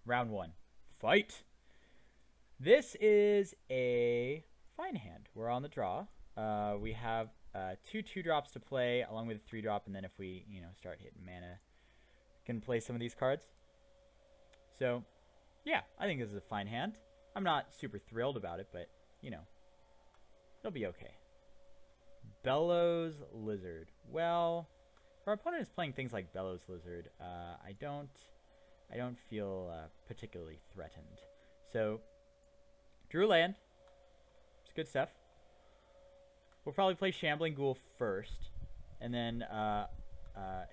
Round one. Fight! This is a fine hand. We're on the draw. We have two 2-drops to play along with a 3-drop, and then if we, start hitting mana, can play some of these cards. So, yeah, I think this is a fine hand. I'm not super thrilled about it, but, it'll be okay. Bellows Lizard. Well, if our opponent is playing things like Bellows Lizard, I don't feel particularly threatened. So, drew land. It's good stuff. We'll probably play Shambling Ghoul first, and then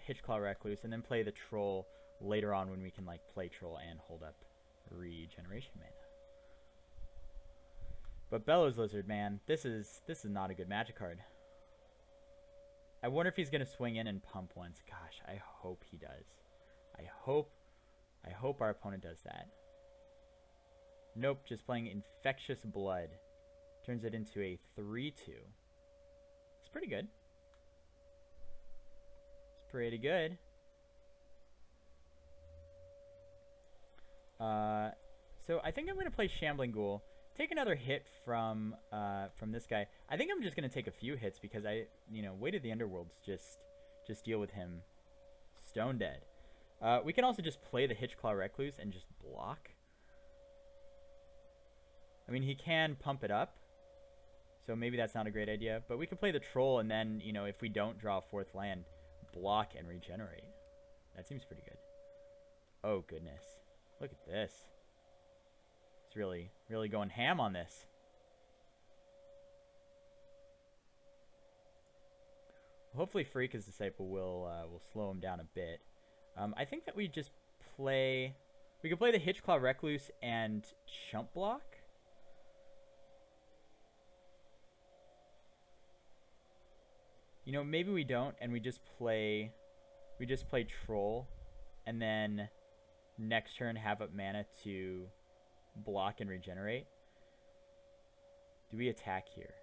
Hitchclaw Recluse, and then play the Troll later on when we can play Troll and hold up regeneration mana. But Bellows Lizard, man, this is not a good Magic card. I wonder if he's gonna swing in and pump once. Gosh, I hope he does. I hope our opponent does that. Nope, just playing Infectious Blood. Turns it into a 3-2. It's pretty good. It's pretty good. So I think I'm going to play Shambling Ghoul. Take another hit from this guy. I think I'm just going to take a few hits because Weight of the Underworld's just deal with him stone dead. We can also just play the Hitchclaw Recluse and just block. I mean, he can pump it up, so maybe that's not a great idea. But we can play the Troll, and then, if we don't draw a 4th land, block and regenerate. That seems pretty good. Oh, goodness. Look at this. It's really, really going ham on this. Hopefully Freaka's Disciple will slow him down a bit. I think that we just play... We can play the Hitchclaw Recluse and Chump Block. Maybe we don't, and we just play Troll, and then next turn have up mana to block and regenerate. Do we attack here?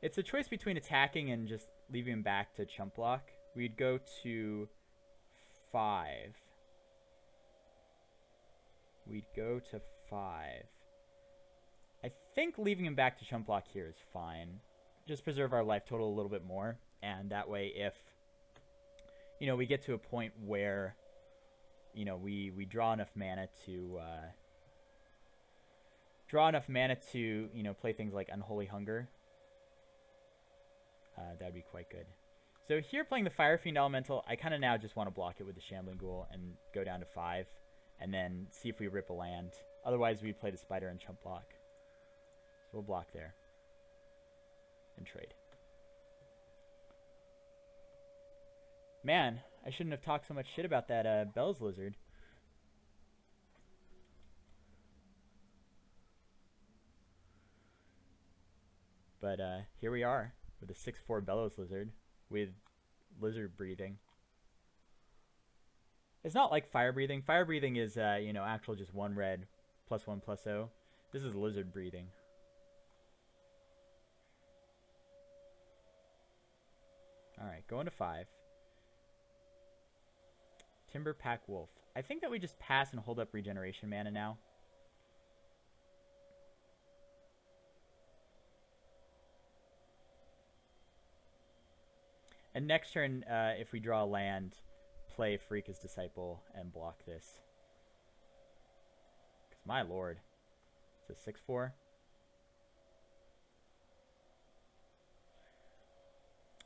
It's a choice between attacking and just leaving him back to chump block. We'd go to 5. We'd go to 5. I think leaving him back to chump block here is fine. Just preserve our life total a little bit more, and that way if we get to a point where we draw enough mana to play things like Unholy Hunger, that'd be quite good. So here playing the Fire Fiend Elemental, I kind of now just want to block it with the Shambling Ghoul and go down to 5, and then see if we rip a land. Otherwise, we play the Spider and chump block. So we'll block there and trade. Man, I shouldn't have talked so much shit about that Bellows Lizard. But here we are with a 6/4 Bellows Lizard with lizard breathing. It's not like fire breathing. Fire breathing is actual just 1 red +1/+0. This is lizard breathing. Alright, going to 5. Timber Pack Wolf. I think that we just pass and hold up regeneration mana now. And next turn, if we draw a land, play Freaka's Disciple and block this. Because my lord, it's a 6/4.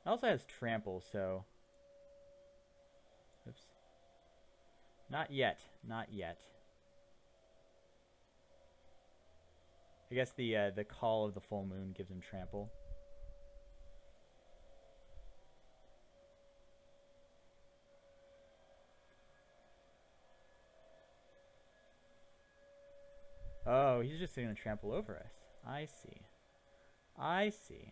It also has Trample, so... Oops. Not yet. Not yet. I guess the Call of the Full Moon gives him Trample. Oh, he's just going to trample over us. I see. I see.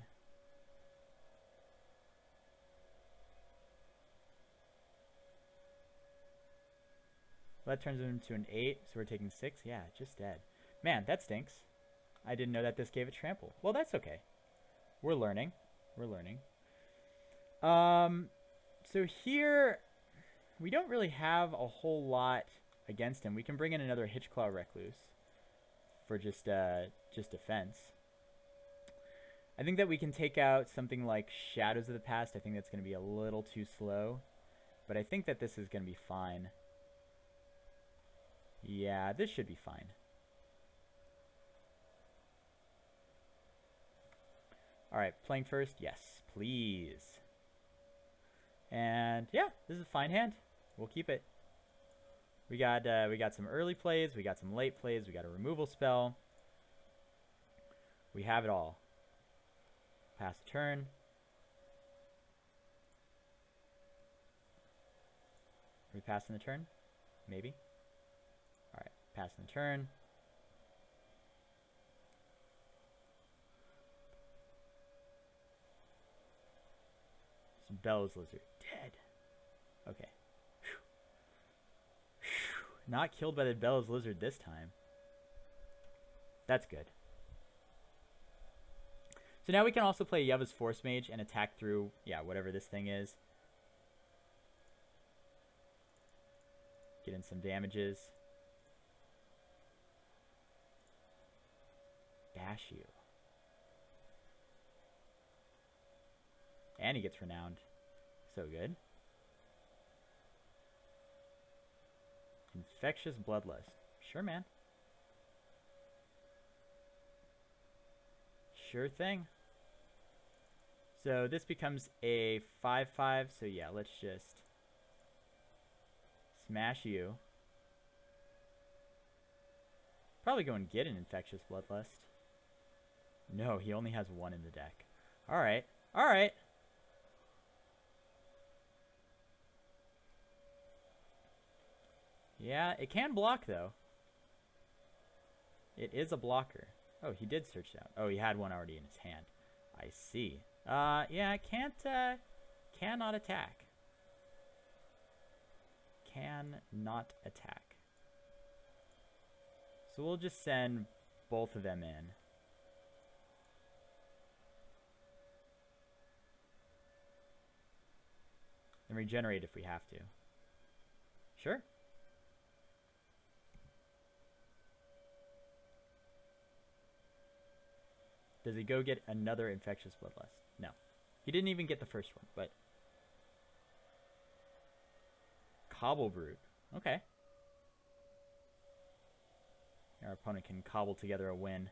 Well, that turns him into an 8, so we're taking 6. Yeah, just dead. Man, that stinks. I didn't know that this gave it trample. Well, that's okay. We're learning. We're learning. So here, we don't really have a whole lot against him. We can bring in another Hitchclaw Recluse for just defense. I think that we can take out something like Shadows of the Past. I think that's going to be a little too slow. But I think that this is going to be fine. Yeah, this should be fine. Alright, playing first? Yes, please. And yeah, this is a fine hand. We'll keep it. We got some early plays, we got some late plays, we got a removal spell. We have it all. Pass the turn. Are we passing the turn? Maybe. Alright, passing the turn. Some Bellows Lizard. Dead. Okay. Whew. Whew. Not killed by the Bellows Lizard this time. That's good. So now we can also play Yeva's Force Mage and attack through, yeah, whatever this thing is. Get in some damages. Bash you. And he gets renowned. So good. Infectious Bloodlust. Sure, man. Sure thing. So this becomes a 5/5. So yeah, let's just smash you. Probably go and get an Infectious Bloodlust. No, he only has one in the deck. Alright. Alright. Yeah, it can block, though. It is a blocker. Oh, he did search it out. Oh, he had one already in his hand. I see. Yeah, it cannot attack. Cannot attack. So we'll just send both of them in. And regenerate if we have to. Sure. Does he go get another Infectious Bloodlust? No. He didn't even get the first one, but... Cobble Brute. Okay. Our opponent can cobble together a win.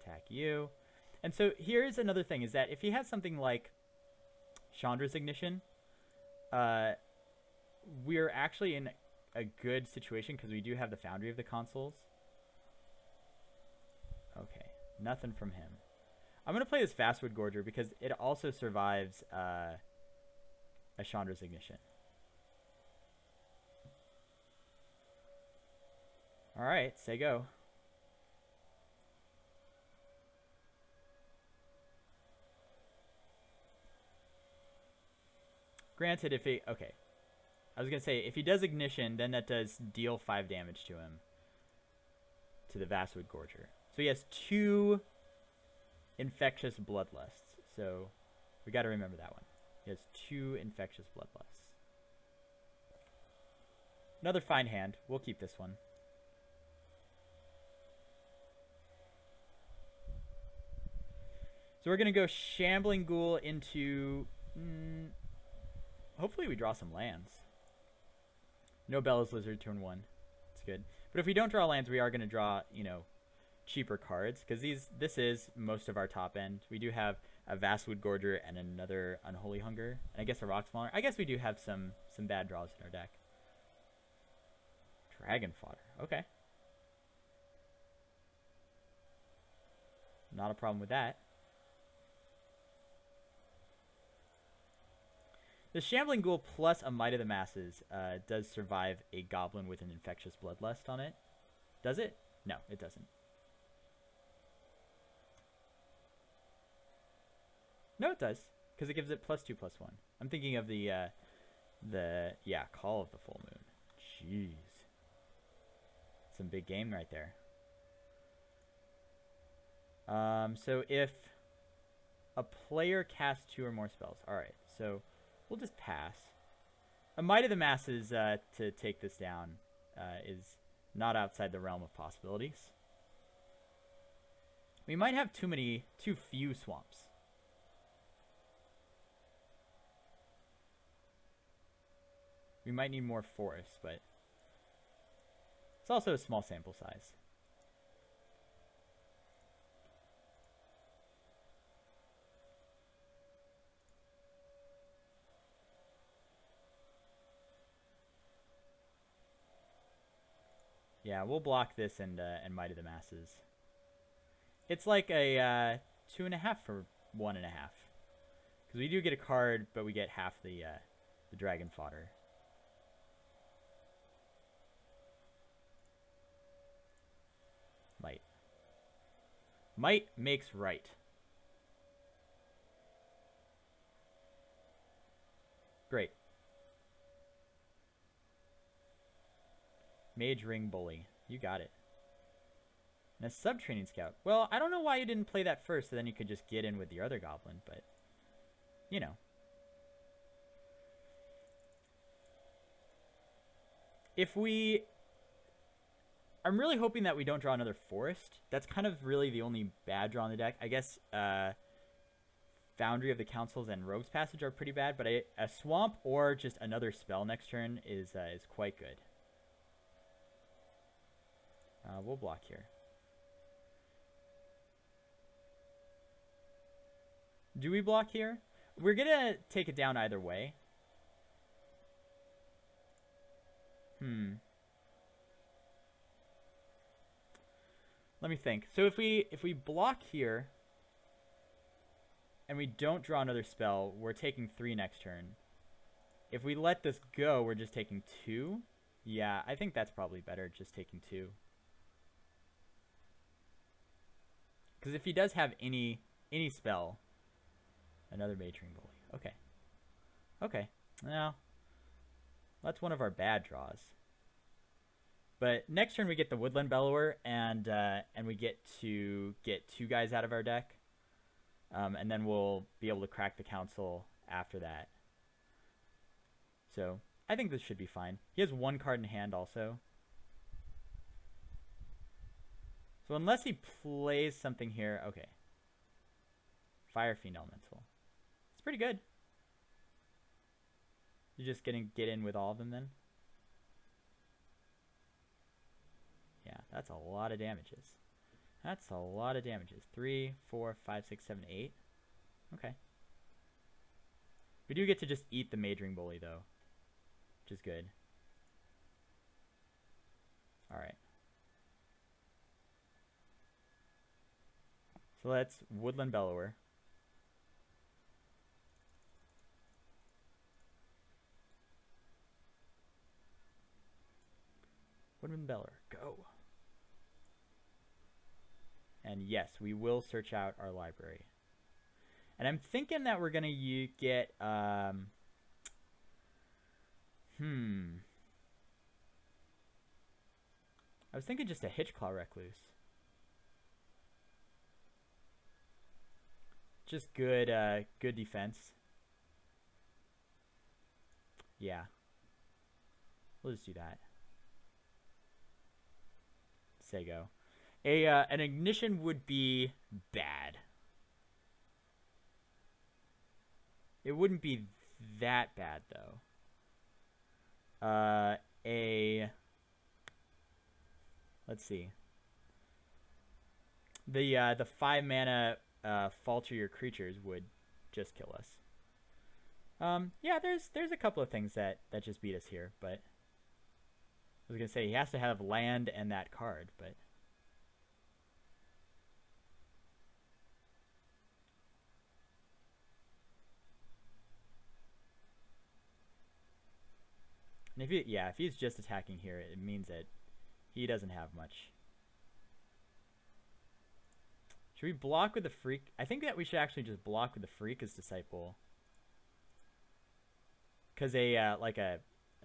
Attack you. And so here's another thing, is that if he has something like Chandra's Ignition, we're actually in a good situation because we do have the Foundry of the Consoles. Okay, nothing from him. I'm going to play this Vastwood Gorger because it also survives a Chandra's Ignition. Alright, say go. Granted, if he... Okay. I was going to say, if he does Ignition, then that does deal 5 damage to him. To the Vastwood Gorger. So he has 2 Infectious Bloodlusts. So we got to remember that one. He has 2 Infectious Bloodlusts. Another fine hand. We'll keep this one. So we're going to go Shambling Ghoul into... hopefully we draw some lands. No Bellows Lizard turn 1. That's good. But if we don't draw lands, we are going to draw, you know, cheaper cards. Because this is most of our top end. We do have a Vastwood Gorger and another Unholy Hunger. And I guess a Rock Smaller. I guess we do have some bad draws in our deck. Dragon Fodder. Okay. Not a problem with that. The Shambling Ghoul plus a Might of the Masses does survive a Goblin with an Infectious Bloodlust on it. Does it? No, it doesn't. No, it does. because it gives it +2/+1. I'm thinking of the Call of the Full Moon. Jeez. Some big game right there. So if a player casts 2 or more spells. Alright, so we'll just pass. A Might of the Masses to take this down is not outside the realm of possibilities. We might have too few swamps. We might need more forests, but it's also a small sample size. Yeah, we'll block this and Might of the Masses. It's like a 2.5 for 1.5, because we do get a card, but we get half the dragon fodder. Might makes right. Great. Mage Ring Bully. You got it. And a Sub-Training Scout. Well, I don't know why you didn't play that first, so then you could just get in with your other goblin, but, you know. I'm really hoping that we don't draw another forest. That's kind of really the only bad draw on the deck. I guess Foundry of the Councils and Rogue's Passage are pretty bad, but a swamp or just another spell next turn is quite good. We'll block here. Do we block here? We're going to take it down either way. Let me think. So if we block here and we don't draw another spell, we're taking 3 next turn. If we let this go, we're just taking 2. Yeah, I think that's probably better, just taking 2. Because if he does have any spell, another Mage Ring Bully. Okay. Okay. Now, that's one of our bad draws. But next turn we get the Woodland Bellower, and we get to get 2 guys out of our deck. And then we'll be able to crack the Council after that. So, I think this should be fine. He has 1 card in hand also. So unless he plays something here, okay. Fire Fiend Elemental. It's pretty good. You're just gonna get in with all of them then? Yeah, that's a lot of damages. That's a lot of damages. 3, 4, 5, 6, 7, 8. Okay. We do get to just eat the Mage Ring Bully though, which is good. Alright. So let's Woodland Bellower. Woodland Bellower, go. And yes, we will search out our library. And I'm thinking that we're gonna get I was thinking just a Hitchclaw Recluse. Just good good defense. Yeah. We'll just do that. Sego. An Ignition would be bad. It wouldn't be that bad though. Let's see. The 5 mana falter your creatures would just kill us. Yeah, there's a couple of things that just beat us here, but I was gonna say he has to have land and that card, but and if he's just attacking here, it means that he doesn't have much. Should we block with the Freak? I think that we should actually just block with the Freak as Disciple. because like a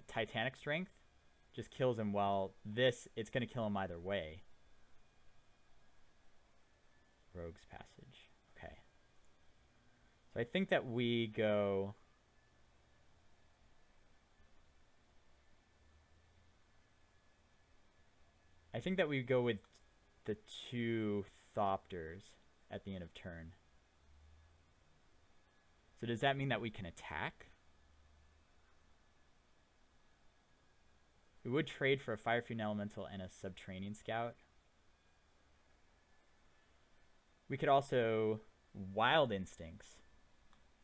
Titanic strength just kills him, while this, it's going to kill him either way. Rogue's Passage. Okay. So I think that we go... I think that we go with the 2 Thopters at the end of turn. So does that mean that we can attack? We would trade for a Fire Fiend Elemental and a Subterranean Scout. We could also Wild Instincts,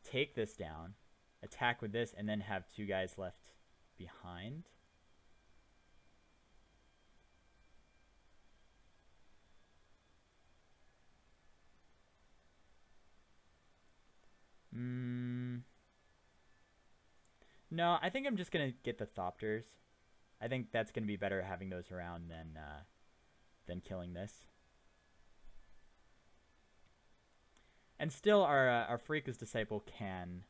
take this down, attack with this, and then have 2 guys left behind. No, I think I'm just going to get the Thopters. I think that's going to be better having those around than killing this. And still, our Freakus Disciple can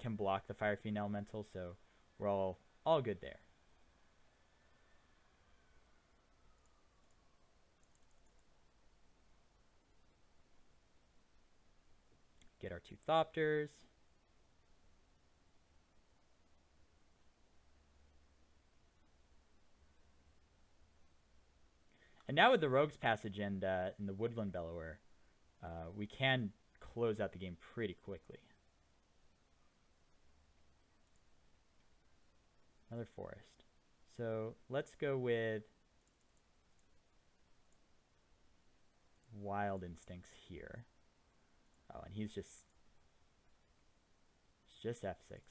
block the Fire Fiend Elemental, so we're all good there. Get our 2 Thopters. And now with the Rogue's Passage and the Woodland Bellower, we can close out the game pretty quickly. Another forest. So let's go with Wild Instincts here. Oh, and he's just F6'd.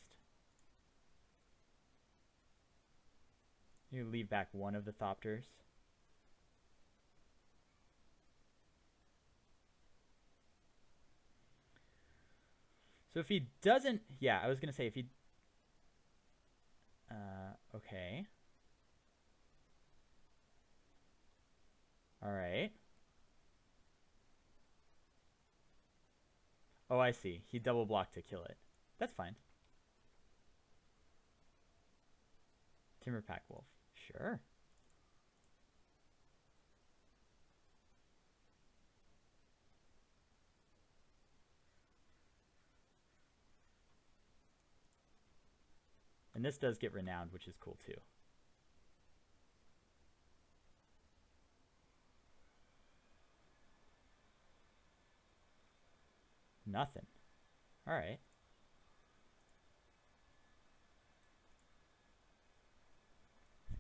You leave back 1 of the Thopters. So if he doesn't, yeah, I was going to say if he, okay. All right. Oh, I see. He double blocked to kill it. That's fine. Timberpack Wolf. Sure. And this does get renowned, which is cool too. Nothing. All right.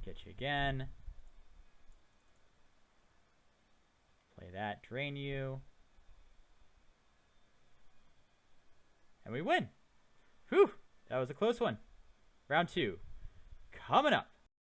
Get you again. Play that, drain you. And we win. Whew, that was a close one. Round 2 coming up.